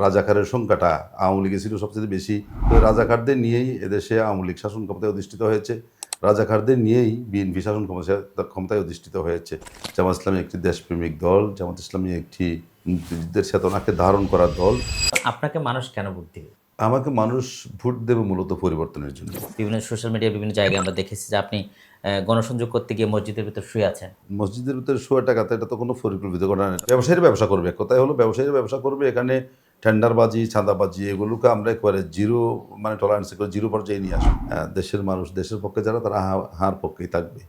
রাজাকারের সংখ্যাটা আওয়ামী লীগে ছিল সবচেয়ে বেশি। তো রাজাকারদের নিয়েই এদেশে আওয়ামী লীগ শাসন ক্ষমতায় অধিষ্ঠিত হয়েছে। রাজাকারদের নিয়েই বিএনপি শাসন ক্ষমতায় অধিষ্ঠিত হয়েছে। জামাত ইসলামী একটি দেশপ্রেমিক দল, জামাত ইসলামী একটি মুক্তিযুদ্ধের চেতনাকে ধারণ করা দল। আপনাকে মানুষ কেন ভোট দিবে? আমাকে মানুষ ভোট দেবে মূলত পরিবর্তনের জন্য। বিভিন্ন সোশ্যাল মিডিয়া বিভিন্ন জায়গায় আমরা দেখেছি যে আপনি গণসংযোগ করতে গিয়ে মসজিদের ভিতর শুয়ে আছেন। মসজিদের ভিতরে শোয়া টাকাতে এটা তো কোনো পরিকল্পিত করা নেই। ব্যবসায়ীরা ব্যবসা করবে, এক কথায় হলো ব্যবসায়ীরা ব্যবসা করবে। এখানে টেন্ডারবাজি, চাঁদাবাজি এগুলোকে আমরা একবারে জিরো টলারেন্স করে জিরো পর্যায়ে নিয়ে আসি। দেশের মানুষ দেশের পক্ষে যারা তারা হার পক্ষেই থাকবে।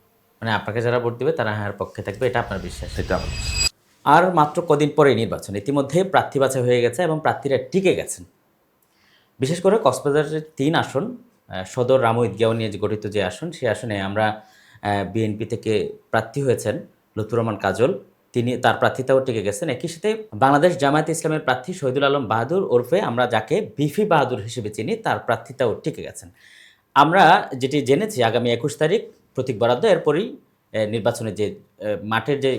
মানে আপনাকে যারা ভোট দিবে তারা হ্যাঁ পক্ষে থাকবে, এটা আপনার বিশ্বাস। এটা আমার বিশ্বাস। আর মাত্র কদিন পরে নির্বাচন, ইতিমধ্যে প্রার্থী বাছাই হয়ে গেছে এবং প্রার্থীরা টিকে গেছেন। বিশেষ করে কক্সবাজারের ৩ আসন, সদর রামু ঈদগাঁও নিয়ে গঠিত যে আসন, সেই আসনে আমরা বিএনপি থেকে প্রার্থী হয়েছেন লুৎফুর রহমান কাজল, তিনি তার প্রার্থিতাও টিকে গেছেন। একই সাথে বাংলাদেশ জামায়াতে ইসলামের প্রার্থী শহীদুল আলম বাহাদুর ওরফে আমরা যাকে বিফি বাহাদুর হিসেবে চিনি, তার প্রার্থিতাও টিকে গেছেন। আমরা যেটি জেনেছি আগামী ২১ তারিখ প্রতীক বরাদ্দ, এরপরই নির্বাচনের যে মাঠের যে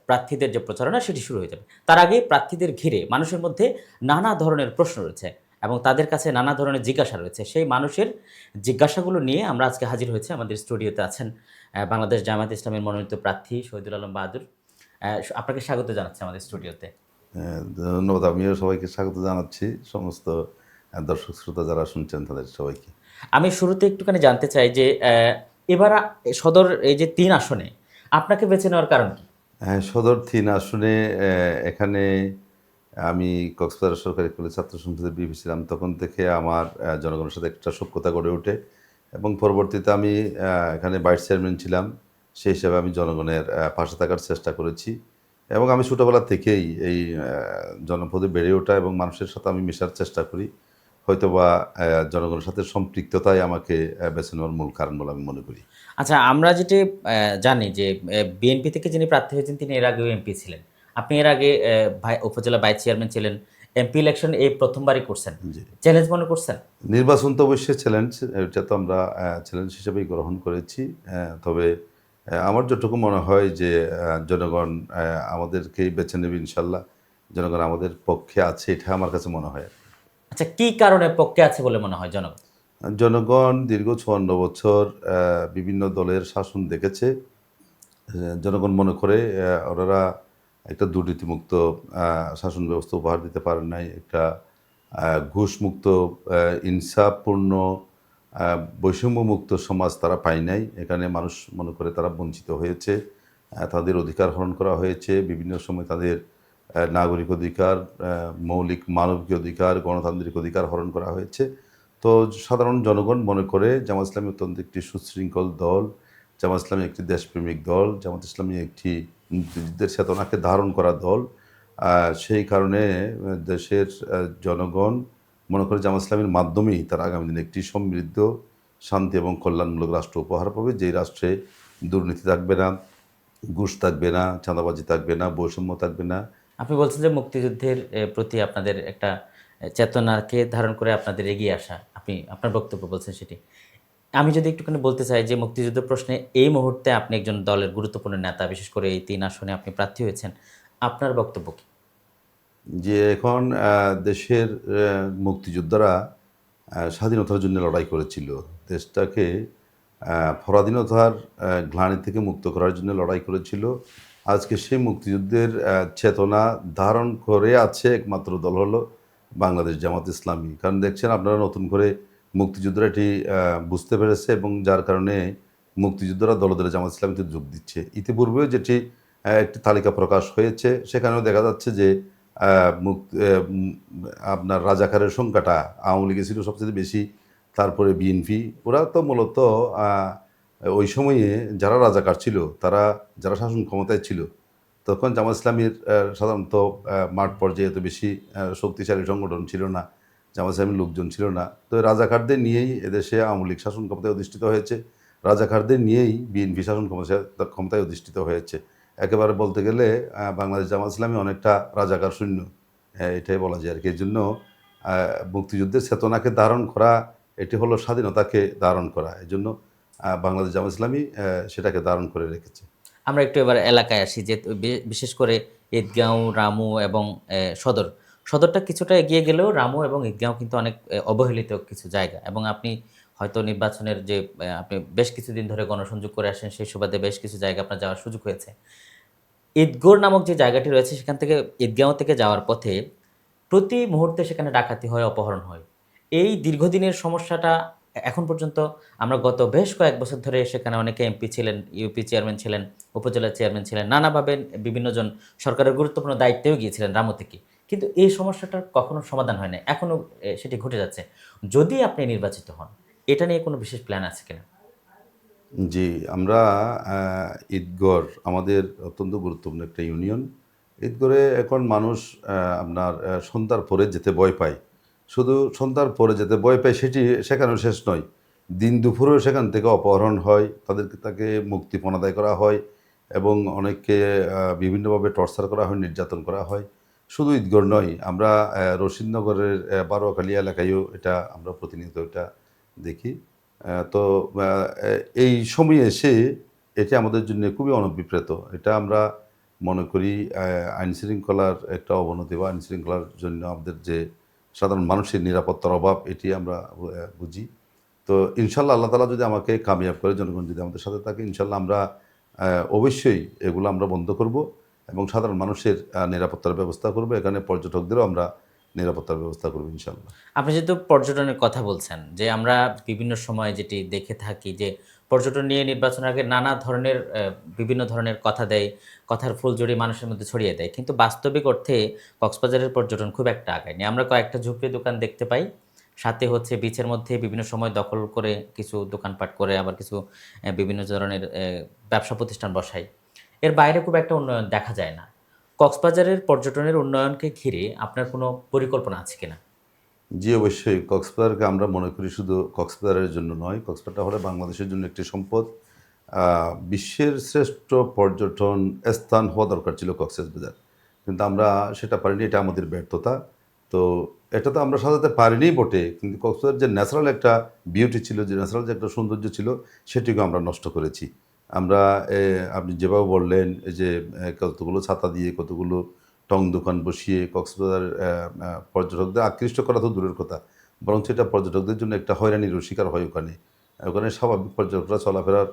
প্রার্থীদের যে প্রচারণা সেটি শুরু হয়ে যাবে। তার আগে প্রার্থীদের ঘিরে মানুষের মধ্যে নানা ধরনের প্রশ্ন রয়েছে এবং তাদের কাছে নানা ধরনের জিজ্ঞাসা রয়েছে। সেই মানুষের জিজ্ঞাসাগুলো নিয়ে আমরা আজকে হাজির হয়েছি। আমাদের স্টুডিওতে আছেন বাংলাদেশ জামায়াত ইসলামের মনোনীত প্রার্থী শহীদুল আলম বাহাদুর। আপনাকে স্বাগত জানাচ্ছি আমাদের স্টুডিওতে। ধন্যবাদ। আমিও সবাইকে স্বাগত জানাচ্ছি, সমস্ত দর্শক শ্রোতা যারা শুনছেন তাদের সবাইকে। আমি শুরুতে একটুখানি জানতে চাই যে এবার সদর এই যে ৩ আসনে আপনাকে বেছে নেওয়ার কারণ কি? সদর ৩ আসনে এখানে আমি কক্সবাজার সরকারি কলেজ ছাত্র সংসদের বিপি ছিলাম। তখন থেকে আমার জনগণের সাথে একটা সখ্যতা গড়ে ওঠে এবং পরবর্তীতে আমি এখানে ভাইস চেয়ারম্যান ছিলাম। সেই হিসাবে আমি জনগণের পাশে থাকার চেষ্টা করেছি এবং আমি ছোটোবেলা থেকেই এই জনপদে বেড়ে ওঠা এবং মানুষের সাথে আমি মেশার চেষ্টা করি। হয়তোবা জনগণের সাথে সম্পৃক্ততাই আমাকে বেছে নেওয়ার মূল কারণ বলে আমি মনে করি। আচ্ছা, আমরা যেটি জানি যে বিএনপি থেকে যিনি প্রার্থী হয়েছেন তিনি এর আগেও এমপি ছিলেন। আপনি এর আগে উপজেলা ভাইস চেয়ারম্যান ছিলেন। এমপি ইলেকশন এই প্রথমবারই করছেন। জি। চ্যালেঞ্জ মনে করছেন? নির্বাচন তো অবশ্যই চ্যালেঞ্জ, এটা তো আমরা চ্যালেঞ্জ হিসেবেই গ্রহণ করেছি। তবে আমার যতটুকু মনে হয় যে জনগণ আমাদেরকেই বেছে নেবে ইনশাল্লাহ। জনগণ আমাদের পক্ষে আছে, এটা আমার কাছে মনে হয়। আচ্ছা, কি কারণে পক্ষে আছে বলে মনে হয় জনগণ? জনগণ দীর্ঘ ৫৪ বছর বিভিন্ন দলের শাসন দেখেছে। জনগণ মনে করে ওনারা একটা দুর্নীতিমুক্ত শাসন ব্যবস্থা উপহার দিতে পারেন নাই। একটা ঘুষমুক্ত, ইনসাফপূর্ণ, বৈষম্যমুক্ত সমাজ তারা পায় নাই। এখানে মানুষ মনে করে তারা বঞ্চিত হয়েছে। তাদের অধিকার হরণ করা হয়েছে। বিভিন্ন সময় তাদের নাগরিক অধিকার, মৌলিক মানবিক অধিকার, গণতান্ত্রিক অধিকার হরণ করা হয়েছে। তো সাধারণ জনগণ মনে করে জামাত ইসলামী অত্যন্ত একটি সুশৃঙ্খল দল, জামাত ইসলামী একটি দেশপ্রেমিক দল, জামাত ইসলামী একটি মুক্তিযুদ্ধের চেতনাকে ধারণ করা দল। সেই কারণে দেশের জনগণ মনে করে জামাত ইসলামীর মাধ্যমেই তারা আগামী দিনে একটি সমৃদ্ধ, শান্তি এবং কল্যাণমূলক রাষ্ট্র উপহার পাবে। যেই রাষ্ট্রে দুর্নীতি থাকবে না, ঘুষ থাকবে না, চাঁদাবাজি থাকবে না, বৈষম্য থাকবে না। আপনি বলছেন যে মুক্তিযুদ্ধের প্রতি আপনাদের একটা চেতনাকে ধারণ করে আপনাদের এগিয়ে আসা। আপনি আপনার বক্তব্য বলছেন সেটি। আমি যদি একটুখানি বলতে চাই যে মুক্তিযুদ্ধ প্রশ্নে এই মুহূর্তে আপনি একজন দলের গুরুত্বপূর্ণ নেতা, বিশেষ করে এই ৩ আসনে আপনি প্রার্থী হয়েছেন। আপনার বক্তব্য কি? যে এখন দেশের মুক্তিযোদ্ধারা স্বাধীনতার জন্য লড়াই করেছিল। দেশটাকে পরাধীনতার গ্লানি থেকে মুক্ত করার জন্য লড়াই করেছিল। আজকে সেই মুক্তিযুদ্ধের চেতনা ধারণ করে আছে একমাত্র দল হলো বাংলাদেশ জামাত ইসলামী। কারণ দেখছেন আপনারা নতুন করে মুক্তিযুদ্ধরা এটি বুঝতে পেরেছে এবং যার কারণে মুক্তিযোদ্ধারা দলে দলে জামাত ইসলামীতে যোগ দিচ্ছে। ইতিপূর্বেও যেটি একটি তালিকা প্রকাশ হয়েছে, সেখানেও দেখা যাচ্ছে যে আপনার রাজাকারের সংখ্যাটা আওয়ামী লীগে ছিল সবচেয়ে বেশি, তারপরে বিএনপি। ওরা তো মূলত ওই সময়ে যারা রাজাকার ছিল, তারা যারা শাসন ক্ষমতায় ছিল, তখন জামাত ইসলামীর সাধারণত মাঠ পর্যায়ে এত বেশি শক্তিশালী সংগঠন ছিল না, জামাত ইসলামীর লোকজন ছিল না। তো রাজাকারদের নিয়েই এদেশে আওয়ামী লীগ শাসন ক্ষমতায় অধিষ্ঠিত হয়েছে। রাজাকারদের নিয়েই বিএনপি শাসন ক্ষমতায় অধিষ্ঠিত হয়েছে। একেবারে বলতে গেলে বাংলাদেশ জামাত ইসলামী অনেকটা রাজাকার শূন্য, এটাই বলা যায় আর কি। এই জন্য মুক্তিযুদ্ধের চেতনাকে ধারণ করা, এটি হলো স্বাধীনতাকে ধারণ করা। এই জন্য বাংলাদেশ জামাত ইসলামী সেটাকে ধারণ করে রেখেছে। আমরা একটু এবার এলাকায় আসি যে বিশেষ করে ঈদগাঁও, রামু এবং সদর সদরটা কিছুটা এগিয়ে গেলেও রামু এবং ঈদগাঁও কিন্তু অনেক অবহেলিত কিছু জায়গা এবং আপনি হয়তো নির্বাচনের যে আপনি বেশ কিছুদিন ধরে গণসংযোগ করে আসেন, সেই সুবাদে বেশ কিছু জায়গা আপনার যাওয়ার সুযোগ হয়েছে। ঈদগড় নামক যে জায়গাটি রয়েছে সেখান থেকে ঈদগাঁও থেকে যাওয়ার পথে প্রতি মুহূর্তে সেখানে ডাকাতি হয়, অপহরণ হয়। এই দীর্ঘদিনের সমস্যাটা এখন পর্যন্ত আমরা গত বেশ কয়েক বছর ধরে সেখানে অনেকে এমপি ছিলেন, ইউপি চেয়ারম্যান ছিলেন, উপজেলা চেয়ারম্যান ছিলেন, নানাভাবে বিভিন্নজন সরকারের গুরুত্বপূর্ণ দায়িত্বেও গিয়েছিলেন রামু থেকে। কিন্তু এই সমস্যাটার কখনো সমাধান হয় নাই। এখনো সেটি ঘটে যাচ্ছে। যদি আপনি নির্বাচিত হন, এটা নিয়ে কোনো বিশেষ প্ল্যান আছে কিনা? জি, আমরা ঈদগড় আমাদের অত্যন্ত গুরুত্বপূর্ণ একটা ইউনিয়ন। ঈদগড়ে এখন মানুষ আপনার সন্ধ্যার পরে যেতে ভয় পায়। শুধু সন্ধ্যার পরে যেতে ভয় পায় সেটি সেখানেও শেষ নয়। দিন দুপুরেও সেখান থেকে অপহরণ হয়, তাকে মুক্তিপণ আদায় করা হয় এবং অনেককে বিভিন্নভাবে টর্চার করা হয়, নির্যাতন করা হয়। শুধু ঈদগড় নয়, আমরা রশিদনগরের বারোয়াখালী এলাকায়ও এটা আমরা প্রতিনিয়ত এটা দেখি। তো আ এ এই সময়ে এসে এটা আমাদের জন্য খুবই অনভিপ্রেত। এটা আমরা মনে করি আইনশৃঙ্খলার একটা অবনতি বা আইনশৃঙ্খলার জন্য আমাদের যে সাধারণ মানুষের নিরাপত্তার অভাব এটি আমরা বুঝি। তো ইনশাআল্লাহ আল্লাহ তাআলা যদি আমাকে কামিয়াব করে, জনগণ যদি আমাদের সাথে থাকে, ইনশাআল্লাহ আমরা অবশ্যই এগুলো আমরা বন্ধ করব এবং সাধারণ মানুষের নিরাপত্তার ব্যবস্থা করব। এখানে পর্যটকদেরও আমরা নিরাপত্তার ব্যবস্থা করব ইনশাআল্লাহ। আপনি যেহেতু পর্যটনের কথা বলছেন, যে আমরা বিভিন্ন সময় যেটি দেখে থাকি যে পর্যটন নিয়ে নির্বাচনের আগে নানা ধরনের বিভিন্ন ধরনের কথা দেয়, কথার ফুলঝুরি মানুষের মধ্যে ছড়িয়ে দেয়। কিন্তু বাস্তবিক অর্থে কক্সবাজারের পর্যটন খুব একটা আগায়নি। আমরা কয়েকটা ঝুপড়ি দোকান দেখতে পাই। সাথে হচ্ছে বিচের মধ্যে বিভিন্ন সময় দখল করে কিছু দোকানপাট করে আবার কিছু বিভিন্ন ধরনের ব্যবসা প্রতিষ্ঠান বসায়। এর বাইরে খুব একটা উন্নয়ন দেখা যায় না। কক্সবাজারের পর্যটনের উন্নয়নকে ঘিরে আপনার কোনো পরিকল্পনা আছে কিনা? জি, অবশ্যই। কক্সবাজারকে আমরা মনে করি শুধু কক্সবাজারের জন্য নয়, কক্সবাজারটা হলো বাংলাদেশের জন্য একটি সম্পদ। আ বিশ্বের শ্রেষ্ঠ পর্যটন স্থান হওয়া দরকার ছিল কক্সবাজার। কিন্তু আমরা সেটা পারিনি, এটা আমাদের ব্যর্থতা। তো এটা তো আমরা সাজাতে পারিনি বটে, কিন্তু কক্সবাজার যে ন্যাচারাল একটা বিউটি ছিল, যে ন্যাচারাল যে একটা সৌন্দর্য ছিল, সেটিকেও আমরা নষ্ট করেছি। আমরা আপনি যেভাবে বললেন, এই যে কতগুলো ছাতা দিয়ে, কতগুলো টং দোকান বসিয়ে কক্সবাজার পর্যটকদের আকৃষ্ট করা তো দূরের কথা, বরঞ্চ এটা পর্যটকদের জন্য একটা হয়রানিরও শিকার হয় ওখানে। ওখানে স্বাভাবিক পর্যটকরা চলাফেরার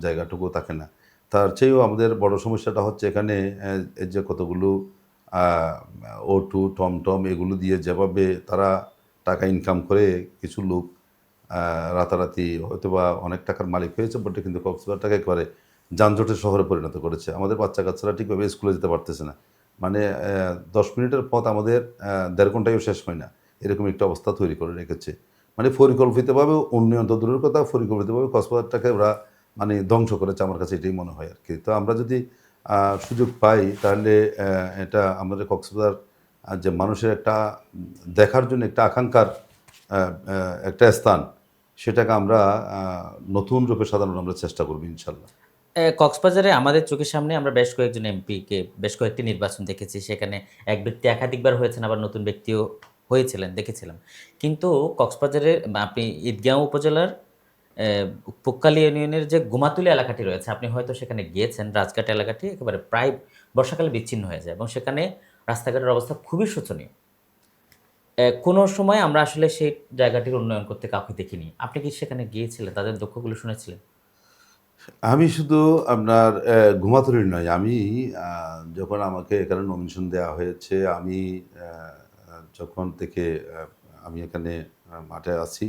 জায়গাটুকুও থাকে না। তার চেয়েও আমাদের বড় সমস্যাটা হচ্ছে এখানে এই যে কতগুলো আ অটো, টমটম এগুলো দিয়ে যেভাবে তারা টাকা ইনকাম করে, কিছু লোক আ রাতারাতি হয়তোবা অনেক টাকার মালিক হয়েছে বটে, কিন্তু কক্সবাজারটাকে একেবারে যানজটের শহরে পরিণত করেছে। আমাদের বাচ্চা-কাচ্চারা ঠিকভাবে স্কুলে যেতে পারতেছে না। মানে ১০ মিনিটের পথ আমাদের ১.৫ ঘন্টায়ও শেষ হয় না। এরকম একটা অবস্থা তৈরি করে রেখেছে। মানে পরিকল্পিতভাবে উন্নয়ন তো দূরের কথা, পরিকল্পিতভাবে কক্সবাজারটাকে ওরা মানে ধ্বংস করেছে, আমার কাছে এটাই মনে হয় আরকি। তো আমরা যদি আ সুযোগ পাই তাহলে এটা আমাদের কক্সবাজার যে মানুষের একটা দেখার জন্য একটা আকাঙ্ক্ষার আ আ একটা স্থান, সেটাকে আমরা আ নতুন রূপে সাজানোর আমরা চেষ্টা করব ইনশাল্লাহ। কক্সবাজারে আমাদের চোখের সামনে আমরা বেশ কয়েকজন এমপিকে বেশ কয়েকটি নির্বাচন দেখেছি। সেখানে এক ব্যক্তি একাধিকবার হয়েছেন, আবার নতুন ব্যক্তিও হয়েছিলেন, দেখেছিলাম। কিন্তু কক্সবাজারের আপনি ঈদগাঁও উপজেলার পুক্কালি ইউনিয়নের যে গুমাতুলি এলাকাটি রয়েছে, আপনি হয়তো সেখানে গিয়েছেন। রাজঘাট এলাকাটি একেবারে প্রায় বর্ষাকালে বিচ্ছিন্ন হয়ে যায় এবং সেখানে রাস্তাঘাটের অবস্থা খুবই শোচনীয়। কোনো সময় আমরা আসলে সেই জায়গাটির উন্নয়ন করতে কাউকে দেখিনি। আপনি কি সেখানে গিয়েছিলেন? তাদের দুঃখগুলো শুনেছিলেন? আমি শুধু আপনার ঘুমাতুরির নয়, আমি আ যখন আমাকে এখানে নমিনেশন দেওয়া হয়েছে, আমি আ আ যখন থেকে আমি এখানে মাঠে আছি,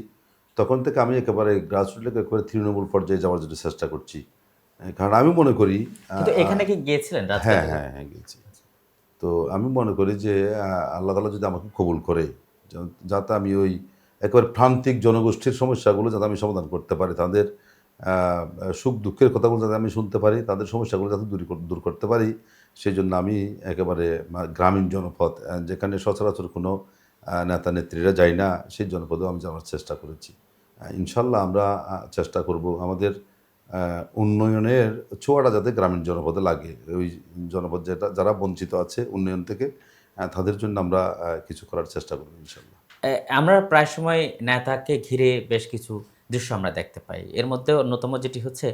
তখন থেকে আমি একেবারে গ্রাসরুট থেকে একেবারে তৃণমূল পর্যায়ে যাওয়ার জন্য চেষ্টা করছি। কারণ আমি মনে করি আ কিন্তু আ এখানে কি গিয়েছিলেন হ্যাঁ, রাজঘাটে? হ্যাঁ, হ্যাঁ, গেছি। তো আমি মনে করি যে আল্লাহ তাআলা যদি আমাকে কবুল করে, যা যাতে আমি ওই একেবারে প্রান্তিক জনগোষ্ঠীর সমস্যাগুলো যাতে আমি সমাধান করতে পারি। তাদের আ সুখ-দুঃখের কথাগুলো যাতে আমি শুনতে পারি, তাদের সমস্যাগুলো যাতে দূর করতে পারি, সেজন্য আমি একেবারে গ্রামীণ জনপদ যেখানে সচরাচর কোনো নেতা-নেত্রীরা যায় না, সেই জনপদেও আমি যাওয়ার চেষ্টা করেছি। ইনশাআল্লাহ আমরা চেষ্টা করব আমাদের আ উন্নয়নের ছোঁয়াটা যাতে গ্রামীণ জনপদে লাগে। ওই জনপদ যারা বঞ্চিত আছে উন্নয়ন থেকে, তাদের জন্য আমরা কিছু করার চেষ্টা করব ইনশাআল্লাহ। আমরা প্রায় সময় নেতাকে ঘিরে বেশ কিছু দৃশ্য আমরা দেখতে পাই। এর মধ্যে অন্যতম যেটি হচ্ছে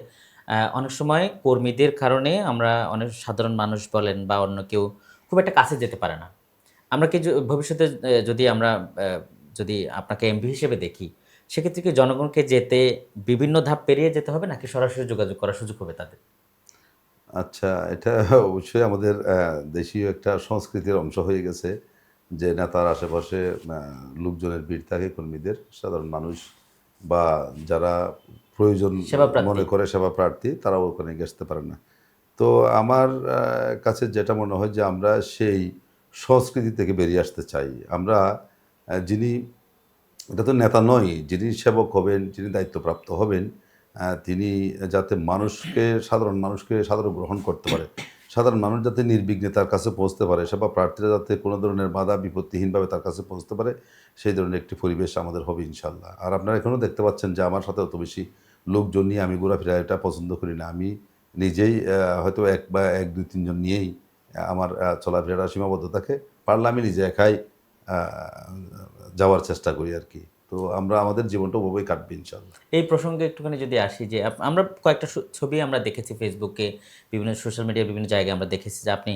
অনেক সময় কর্মীদের কারণে আমরা অনেক সাধারণ মানুষ বলেন বা অন্য কেউ খুব একটা কাছে যেতে পারে না। আমরা কি ভবিষ্যতে যদি আমরা যদি আপনাকে এমপি হিসেবে দেখি, সেক্ষেত্রে কি জনগণকে যেতে বিভিন্ন ধাপ পেরিয়ে যেতে হবে নাকি সরাসরি যোগাযোগ করার সুযোগ হবে তাদের? আচ্ছা, এটা অবশ্যই আমাদের দেশীয় একটা সংস্কৃতির অংশ হয়ে গেছে যে নেতার আশেপাশে লোকজনের ভিড় থাকে, কর্মীদের। সাধারণ মানুষ বা যারা প্রয়োজন সেবা প্রার্থী। মনে করে সেবা প্রার্থী, তারাও ওখানে আসতে পারে না। তো আমার কাছে যেটা মনে হয় যে আমরা সেই সংস্কৃতি থেকে বেরিয়ে আসতে চাই। আমরা যিনি, এটা তো নেতা নয়, যিনি সেবক হবেন, যিনি দায়িত্বপ্রাপ্ত হবেন, তিনি যাতে সাধারণ মানুষকে সাদরে গ্রহণ করতে পারে। সাধারণ মানুষ যাতে নির্বিঘ্নে তার কাছে পৌঁছতে পারে, সেবা প্রার্থীরা যাতে কোনো ধরনের বাধা বিপত্তিহীনভাবে তার কাছে পৌঁছতে পারে, সেই ধরনের একটি পরিবেশ আমাদের হবে ইনশাআল্লাহ। আর আপনারা এখনও দেখতে পাচ্ছেন যে আমার সাথে অত বেশি লোকজন নিয়ে আমি ঘোরাফেরা এটা পছন্দ করি না। আমি নিজেই হয়তো ১ বা ১, ২, ৩ জন নিয়েই আমার চলাফেরাটা সীমাবদ্ধ থাকে। পারলে আমি নিজে একাই আ যাওয়ার চেষ্টা করি আরকি। তো আমরা আমাদের জীবনটা ওভাবেই কাটবে ইনশাআল্লাহ। এই প্রসঙ্গে একটুখানি যদি আসি যে আমরা কয়েকটা ছবি আমরা দেখেছি ফেসবুকে, বিভিন্ন সোশ্যাল মিডিয়ায় বিভিন্ন জায়গায় আমরা দেখেছি যে আপনি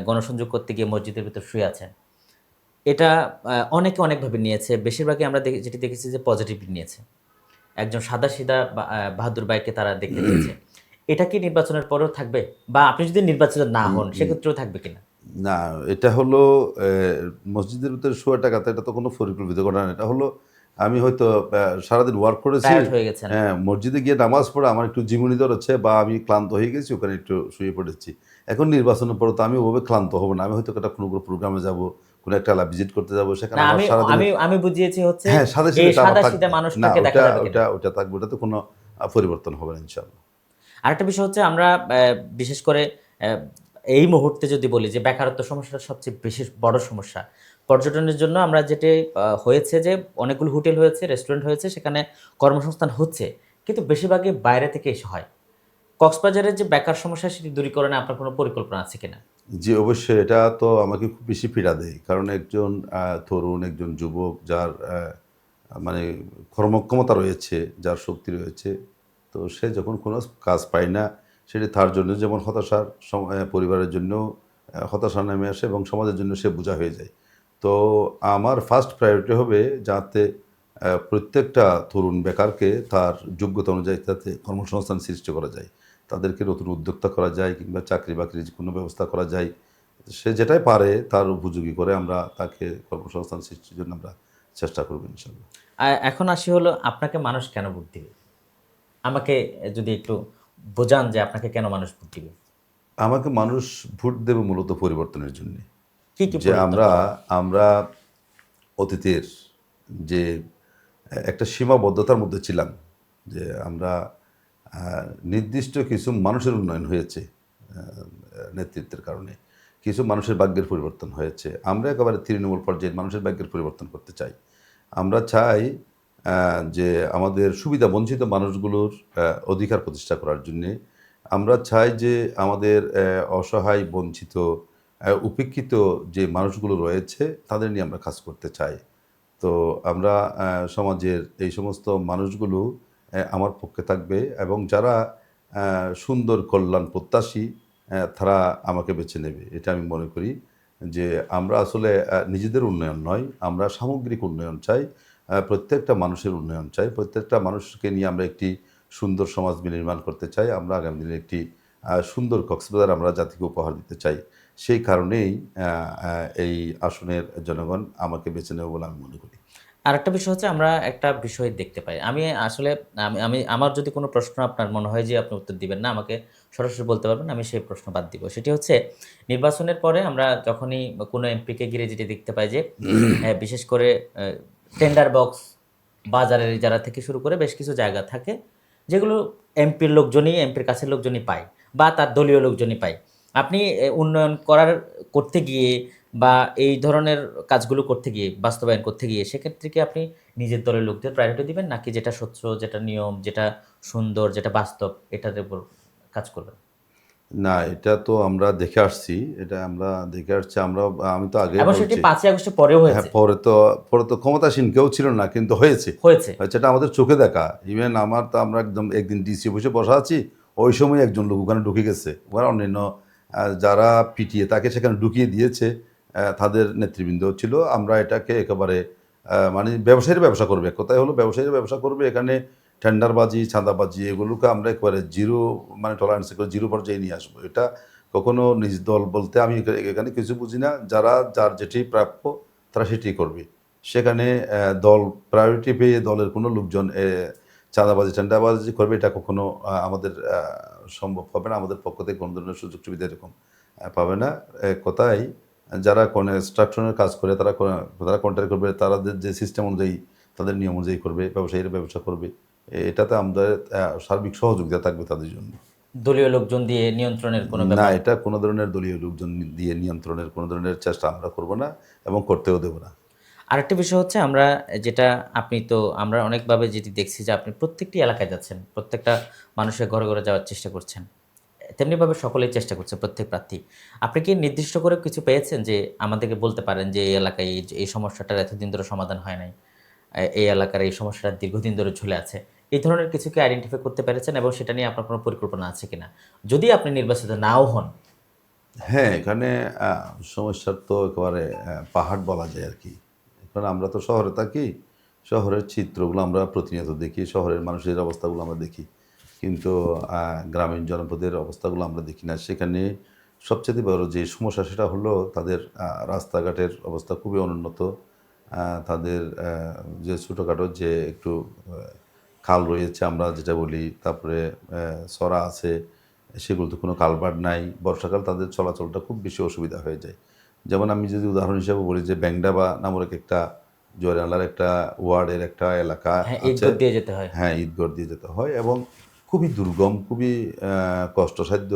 গণসংযোগ করতে গিয়ে মসজিদের ভিতর শুয়ে আছেন। এটা অনেকে অনেকভাবে নিয়েছে। বেশিরভাগই আমরা যেটি দেখেছি যে পজিটিভলি নিয়েছে। একজন সাদাসিধা বা বাহাদুর ভাইকে তারা দেখতে চেয়েছে। এটা কি নির্বাচনের পরেও থাকবে? বা আপনি যদি নির্বাচিত না হন সেক্ষেত্রেও থাকবে কিনা? না, এটা হলো মসজিদের ভিতরে শোয়াটা কথা, এটা তো কোনো পরিকল্পিত ঘটনা না। এটা হলো আমি হয়তো সারাদিন ওয়ার্ক করেছি। টায়ার্ড হয়ে গেছেন। হ্যাঁ, মসজিদে গিয়ে নামাজ পড়ে আমার একটু ঝিমুনি ধরেছে বা আমি ক্লান্ত হয়ে গেছি, ওখানে একটু শুয়ে পড়েছি। এখন নির্বাচনের পরে তো আমি ওভাবে ক্লান্ত হব না। আমি হয়তো কোনো প্রোগ্রামে যাবো, কোনো একটা ল্যাব ভিজিট করতে যাবো। সেখানে না আমার আমি সারাদিনের আমি আমি বুঝিয়েছি হচ্ছে হ্যাঁ, এই সাদা-সিধেটা আমার সাদাসিধা থাকবে। না, মানুষটাকে দেখা ওটা যাবে কিনা? ওটা ওটা থাকবে। ওটাতে কোনো পরিবর্তন হবে না ইনশাআল্লাহ। আরেকটা বিষয় হচ্ছে আমরা বিশেষ করে অ্যা এই মুহূর্তে যদি বলি যে বেকারত্ব সমস্যাটা সবচেয়ে বেশি বড় সমস্যা। পর্যটনের জন্য আমরা যেটি হয়েছে যে অনেকগুলো হোটেল হয়েছে, রেস্টুরেন্ট হয়েছে, সেখানে কর্মসংস্থান হচ্ছে। কিন্তু বেশিরভাগই বাইরে থেকে এসে হয়। কক্সবাজারের যে বেকার সমস্যা সেটি দূরীকরণে আপনার কোনো পরিকল্পনা আছে কিনা? জি, অবশ্যই এটা তো আমাকে খুব বেশি পীড়া দেয়। কারণ একজন তরুণ, একজন যুবক যার মানে কর্মক্ষমতা রয়েছে, যার শক্তি রয়েছে, তো সে যখন কোনো কাজ পায় না, সেটি তার জন্য যেমন হতাশার পরিবারের জন্যও হতাশা নেমে আসে এবং সমাজের জন্য সে বোঝা হয়ে যায়। তো আমার ফার্স্ট প্রায়োরিটি হবে যাতে প্রত্যেকটা তরুণ বেকারকে তার যোগ্যতা অনুযায়ী তাতে কর্মসংস্থান সৃষ্টি করা যায়। তাদেরকে নতুন উদ্যোক্তা করা যায় কিংবা চাকরি-বাকরির কোনো ব্যবস্থা করা যায়। সে যেটাই পারে তার উপযোগী করে আমরা তাকে কর্মসংস্থান সৃষ্টির জন্য আমরা চেষ্টা করব ইনশাআল্লাহ। এখন আসি হলো আপনাকে মানুষ কেন ভোট দিবে? আমাকে যদি একটু বোঝান যে আপনাকে কেন মানুষ ভোট দিবে? আমাকে মানুষ ভোট দেবে মূলত পরিবর্তনের জন্যে। কি, কি যে পরিবর্তন আমরা করবেন? আমরা অতীতের যে একটা সীমাবদ্ধতার মধ্যে ছিলাম, যে আমরা আ নির্দিষ্ট কিছু মানুষের উন্নয়ন হয়েছে আ নেতৃত্বের কারণে। কিছু মানুষের ভাগ্যের পরিবর্তন হয়েছে। আমরা একেবারে তৃণমূল পর্যায়ের মানুষের ভাগ্যের পরিবর্তন করতে চাই। আমরা চাই আ যে আমাদের সুবিধাবঞ্চিত মানুষগুলোর অধিকার প্রতিষ্ঠা করার জন্যে। আমরা চাই যে আমাদের অসহায়, বঞ্চিত, উপেক্ষিত যে মানুষগুলো রয়েছে তাদের নিয়ে আমরা কাজ করতে চাই। তো আমরা সমাজের এই সমস্ত মানুষগুলো আমার পক্ষে থাকবে এবং যারা সুন্দর কল্যাণ প্রত্যাশী তারা আমাকে বেছে নেবে। এটা আমি মনে করি যে আমরা আসলে নিজেদের উন্নয়ন নয়, আমরা সামগ্রিক উন্নয়ন চাই। প্রত্যেকটা মানুষের উন্নয়ন চাই। প্রত্যেকটা মানুষকে নিয়ে আমরা একটি সুন্দর সমাজ বিনির্মাণ করতে চাই। আমরা আগামী দিনে একটি সুন্দর কক্সবাজার আমরা জাতিকে উপহার দিতে চাই। সেই কারণেই আ আ এই আসনের জনগণ আমাকে বেছে নেবে বলে আমি মনে করি। আরেকটা বিষয় হচ্ছে আমরা একটা বিষয় দেখতে পাই। আমি আসলে আমি আমি আমার যদি কোনো প্রশ্ন আপনার মনে হয় যে আপনি উত্তর দিবেন না, আমাকে সরাসরি বলতে পারবেন। আমি সেই প্রশ্ন বাদ দিব। সেটি হচ্ছে নির্বাচনের পরে আমরা যখনই কোনো এমপিকে ঘিরে যেটি দেখতে পাই যে বিশেষ করে টেন্ডার বক্স, বাজারের ইজারা থেকে শুরু করে বেশ কিছু জায়গা থাকে যেগুলো এমপির লোকজনই এমপির কাছের লোকজনই পায় বা তার দলীয় লোকজনই পায়। আপনি উন্নয়ন করতে গিয়ে বা এই ধরনের কাজগুলো করতে গিয়ে, বাস্তবায়ন করতে গিয়ে সেক্ষেত্রে কি আপনি নিজের দলের লোকদের প্রায়োরিটি দিবেন? নাকি যেটা স্বচ্ছ, যেটা নিয়ম, যেটা সুন্দর, যেটা বাস্তব এটার উপর কাজ করবেন? না, এটা তো আমরা দেখে আসছি। এটা আমরা দেখে আসছি। আমি তো আগেই এবং সেটি বলছি। ৫ই আগস্টের পরেও হ্যাঁ, হয়েছে। পরে তো ক্ষমতাসীন কেউ ছিল না, কিন্তু হয়েছে। হয়েছে। হয়েছে এটা আমাদের চোখে দেখা। ইভেন আমরা একদম একদিন ডিসি অফিসে বসা আছি। ওই সময় একজন লোক ওখানে ঢুকে গেছে। ওরা অন্যান্য যারা পিটিয়ে তাকে সেখানে ঢুকিয়ে দিয়েছে। তাদের নেতৃবৃন্দ ছিল। আমরা এটাকে একেবারে মানে ব্যবসায়ীরা ব্যবসা করবে। এক কথায় হলো ব্যবসায়ীরা ব্যবসা করবে। এখানে টেন্ডারবাজি, চাঁদাবাজি এগুলোকে আমরা একেবারে জিরো মানে টলারেন্স করে জিরো পর্যায়ে নিয়ে আসবো। এটা কখনো নিজ দল বলতে আমি এখানে কিছু বুঝি না। যার যেটি প্রাপ্য তারা সেটিই করবে। সেখানে দল প্রায়োরিটি পেয়ে দলের কোনো লোকজন চাঁদাবাজি, টেন্ডারবাজি করবে এটা কখনো আমাদের সম্ভব হবে না। আমাদের পক্ষ থেকে কোনো ধরনের সুযোগ সুবিধা এরকম পাবে না। এক কথায় যারা কনস্ট্রাকশনের কাজ করে তারা কন্ট্রাক্ট করবে, তাদের যে সিস্টেম অনুযায়ী তাদের নিয়ম অনুযায়ী করবে, ব্যবসায়ীরা ব্যবসা করবে। এটাতে আমাদের সার্বিক সহযোগিতা থাকবে তাদের জন্য। দলীয় লোকজন দিয়ে নিয়ন্ত্রণের কোনো না, ব্যাপার? এটা কোনো ধরনের দলীয় লোকজন দিয়ে নিয়ন্ত্রণের কোনো ধরনের চেষ্টা আমরা করব না এবং করতেও দেব না। আরেকটা বিষয় হচ্ছে আমরা যেটা আপনি তো আমরা অনেকভাবে যেটি দেখছি যে আপনি প্রত্যেকটি এলাকায় যাচ্ছেন। প্রত্যেকটা মানুষের ঘরে, ঘরে যাওয়ার চেষ্টা করছেন। তেমনিভাবে সকলেই চেষ্টা করছে প্রত্যেক প্রার্থী। আপনি কি নির্দিষ্ট করে কিছু পেয়েছেন যে আমাদেরকে বলতে পারেন যে এই এলাকায় এই সমস্যাটার এতদিন ধরে সমাধান হয় নাই। এই এলাকার এই সমস্যাটা দীর্ঘদিন ধরে ঝুলে আছে। এই ধরনের কিছু কি আইডেন্টিফাই করতে পেরেছেন এবং সেটা নিয়ে আপনার কোনো পরিকল্পনা আছে কিনা? যদি আপনি নির্বাচিত নাও হন? হ্যাঁ, এখানে সমস্যার তো একেবারে পাহাড় বলা যায় আরকি। এখন আমরা তো শহরে থাকি। শহরের চিত্রগুলো আমরা প্রতিনিয়ত দেখি। শহরের মানুষের অবস্থাগুলো আমরা দেখি। কিন্তু গ্রামীণ জনপদের অবস্থাগুলো আমরা দেখি না। সেখানে সবচাইতে বড় যে সমস্যা সেটা হলো তাদের রাস্তাঘাটের অবস্থা খুবই অনুন্নত। তাদের যে ছোটখাটো যে একটু খাল রয়েছে আমরা যেটা বলি, তারপরে সরা আছে, সেগুলোতে কোনো কালভার্ট নাই। বর্ষাকাল তাদের চলাচলটা খুব বেশি অসুবিধা হয়ে যায়। যেমন আমি যদি উদাহরণ হিসেবে বলি যে ব্যাংডাবা নামক একটা জয়নালার একটা ওয়ার্ডের একটা এলাকা হ্যাঁ, আছে। ঈদগত দিয়ে যেতে হয়। হ্যাঁ, ঈদগড় দিয়ে যেতে হয় এবং খুবই দুর্গম, খুবই কষ্টসাধ্য।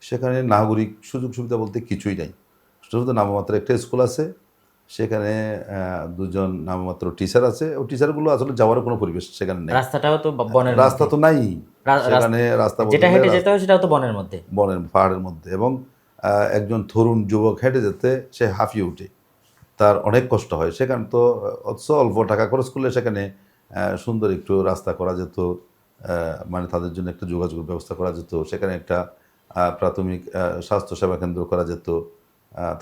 সেখানে নাগরিক সুযোগ সুবিধা বলতে কিছুই নাই। শুধু নামমাত্র একটা স্কুল আছে। সেখানে ২ জন নামমাত্র টিচার আছে। ওই টিচারগুলো আসলে যাওয়ারও কোনো পরিবেশ সেখানে নেই। রাস্তাটাও তো বনের রাস্তা মধ্যে। তো নাই। রাস্তা সেখানে রাস্তা বলতে যেটা গেলে হেঁটে যেতে হয় সেটাও তো বনের মধ্যে। বনের পাহাড়ের মধ্যে এবং একজন তরুণ যুবক হেঁটে যেতে সে হাঁফিয়ে ওঠে। তার অনেক কষ্ট হয়। সেখানে তো অথচ অল্প টাকা খরচ করলে সেখানে সুন্দর একটু রাস্তা করা যেত। মানে তাদের জন্য একটা যোগাযোগের ব্যবস্থা করা যেত। সেখানে একটা প্রাথমিক স্বাস্থ্যসেবা কেন্দ্র করা যেত।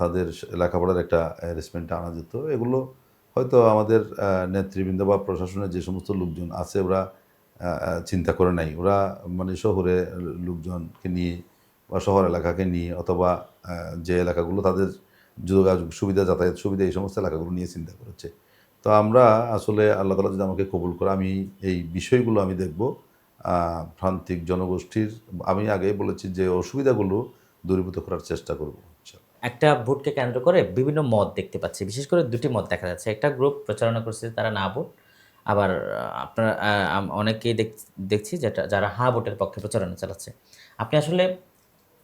তাদের লেখাপড়ার একটা অ্যারেঞ্জমেন্ট আনা যেত। এগুলো হয়তো আমাদের নেতৃবৃন্দ বা প্রশাসনের যে সমস্ত লোকজন আছে ওরা চিন্তা করে নাই। ওরা মানে শহরে লোকজনকে নিয়ে বা শহর এলাকাকে নিয়ে অথবা যে এলাকাগুলো তাদের যোগাযোগ সুবিধা, যাতায়াত সুবিধা এই সমস্ত এলাকাগুলো নিয়ে চিন্তা করেছে। তো আমরা আসলে আল্লাহ তাআলা যদি আমাকে কবুল করে আমি এই বিষয়গুলো আমি দেখব। প্রান্তিক জনগোষ্ঠীর আমি আগেই বলেছি যে অসুবিধাগুলো দূরীভূত করার চেষ্টা করব ইনশাআল্লাহ। একটা ভোটকে কেন্দ্র করে বিভিন্ন মত দেখতে পাচ্ছি। বিশেষ করে ২ টি মত দেখা যাচ্ছে। একটা গ্রুপ প্রচারণা করছে যে তারা না ভোট। আবার আপনারা অনেকেই দেখছি যেটা যারা হ্যাঁ ভোটের পক্ষে প্রচারণা চালাচ্ছে। আপনি আসলে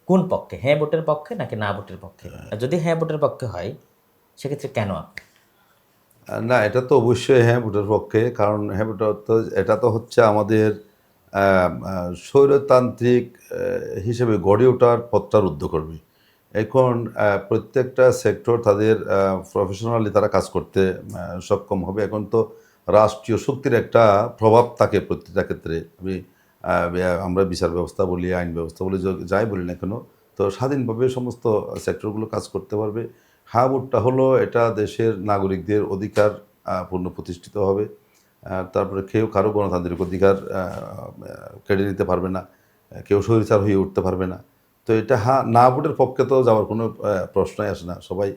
কোন পক্ষে? হ্যাঁ ভোটের পক্ষে নাকি না ভোটের পক্ষে? আর যদি হ্যাঁ ভোটের পক্ষে হয়, সেক্ষেত্রে কেন আপনি? না, এটা তো অবশ্যই হ্যাঁ, ভোটের পক্ষে। কারণ হ্যাঁ, ভোটার তো এটা তো হচ্ছে আমাদের আ আ স্বৈরতান্ত্রিক হিসেবে গড়ে ওঠার পথটা রুদ্ধ করবে। এখন প্রত্যেকটা সেক্টর তাদের প্রফেশনালি তারা কাজ করতে সক্ষম হবে। এখন তো রাষ্ট্রীয় শক্তির একটা প্রভাব থাকে প্রত্যেকটা ক্ষেত্রে। আমরা বিচার ব্যবস্থা বলি, আইন ব্যবস্থা বলি, যাই বলি না কেন, তো স্বাধীনভাবে সমস্ত সেক্টরগুলো কাজ করতে পারবে। হ্যাঁ, ভোটটা হলো এটা দেশের নাগরিকদের অধিকার পূর্ণ প্রতিষ্ঠিত হবে। তারপরে কেউ কারো গণতান্ত্রিক অধিকার কেড়ে নিতে পারবে না। কেউ স্বৈরাচার হয়ে উঠতে পারবে না। তো এটা না ভোটের পক্ষে তো যাওয়ার কোনো প্রশ্নই আসে না। সবাই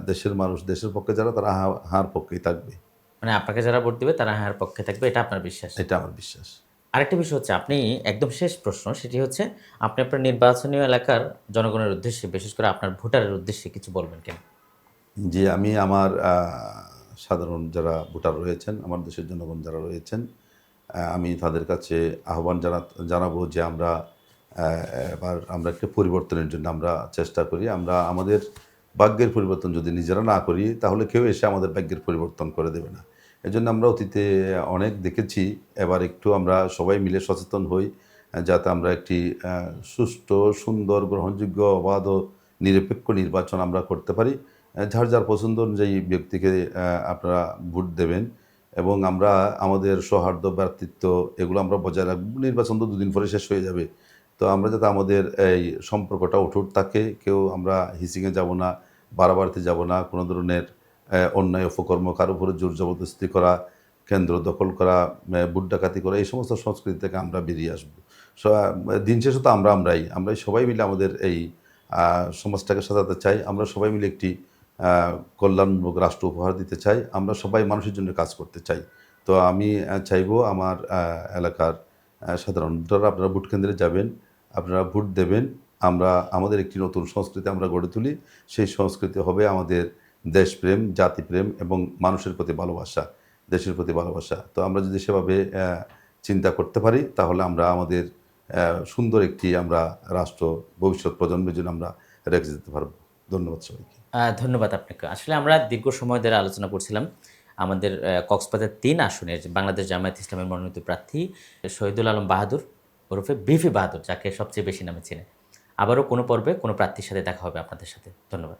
দেশের মানুষ, দেশের পক্ষে যারা তারা হার পক্ষেই থাকবে। মানে আপনাকে যারা ভোট দিবে তারা হ্যাঁ পক্ষে থাকবে এটা আপনার বিশ্বাস। এটা আমার বিশ্বাস। আরেকটা বিষয় হচ্ছে আপনি একদম শেষ প্রশ্ন সেটি হচ্ছে আপনি আপনার নির্বাচনীয় এলাকার জনগণের উদ্দেশ্যে বিশেষ করে আপনার ভোটারের উদ্দেশ্যে কিছু বলবেন কিনা? জি, আমি আমার সাধারণ যারা ভোটার রয়েছেন, আমার দেশের জনগণ যারা রয়েছেন, আমি তাদের কাছে আহ্বান জানাবো যে এবার আমরা একটা পরিবর্তনের জন্য আমরা চেষ্টা করি। আমরা আমাদের ভাগ্যের পরিবর্তন যদি নিজেরা না করি, তাহলে কেউ এসে আমাদের ভাগ্যের পরিবর্তন করে দেবে না। এজন্য আমরা অতীতে অনেক দেখেছি। এবার একটু আমরা সবাই মিলে সচেতন হই, যাতে আমরা একটি সুষ্ঠু, সুন্দর, গ্রহণযোগ্য, অবাধ ও নিরপেক্ষ নির্বাচন আমরা করতে পারি। যার পছন্দ অনুযায়ী ব্যক্তিকে আপনারা ভোট দেবেন এবং আমরা আমাদের সৌহার্দ্য, ভ্রাতৃত্ব এগুলো আমরা বজায় রাখব। নির্বাচন তো দুদিন পরে শেষ হয়ে যাবে। তো আমরা যাতে আমাদের এই সম্পর্কটা অটুট থাকে, কেউ আমরা হিচিংয়ে যাব না, বাড়াবাড়িতে যাব না, কোনো ধরনের অন্যায় অপকর্ম, কারো উপরে জোর জবরদস্তি করা, কেন্দ্র দখল করা, ভোট ডাকাতি করা, এই সমস্ত সংস্কৃতি থেকে আমরা বেরিয়ে আসবো। দিন শেষে তো আমরাই সবাই মিলে আমাদের এই সমাজটাকে সাজাতে চাই। আমরা সবাই মিলে একটি আ কল্যাণমূলক রাষ্ট্র উপহার দিতে চাই। আমরা সবাই মানুষের জন্য কাজ করতে চাই। তো আমি চাইবো আমার এলাকার সাধারণ ভোটাররা, আপনারা ভোট কেন্দ্রে যাবেন, আপনারা ভোট দেবেন। আমরা আমাদের একটি নতুন সংস্কৃতি আমরা গড়ে তুলি। সেই সংস্কৃতি হবে আমাদের দেশপ্রেম, জাতিপ্রেম এবং মানুষের প্রতি ভালোবাসা, দেশের প্রতি ভালোবাসা। তো আমরা যদি সেভাবে চিন্তা করতে পারি, তাহলে আমরা আমাদের সুন্দর একটি আমরা রাষ্ট্র ভবিষ্যৎ প্রজন্মের জন্য আমরা রেখে যেতে পারব। ধন্যবাদ সবাইকে। ধন্যবাদ আপনাকে। আসলে আমরা দীর্ঘ সময় ধরে আলোচনা করছিলাম আমাদের কক্সবাজার ৩ আসনের বাংলাদেশ জামায়াত ইসলামের মনোনীত প্রার্থী শহীদুল আলম বাহাদুর ওরফে বিপি বাহাদুর, যাকে সবচেয়ে বেশি নামে চেনে। আবারও কোনো পর্বে কোনো প্রার্থীর সাথে দেখা হবে আপনাদের সাথে। ধন্যবাদ।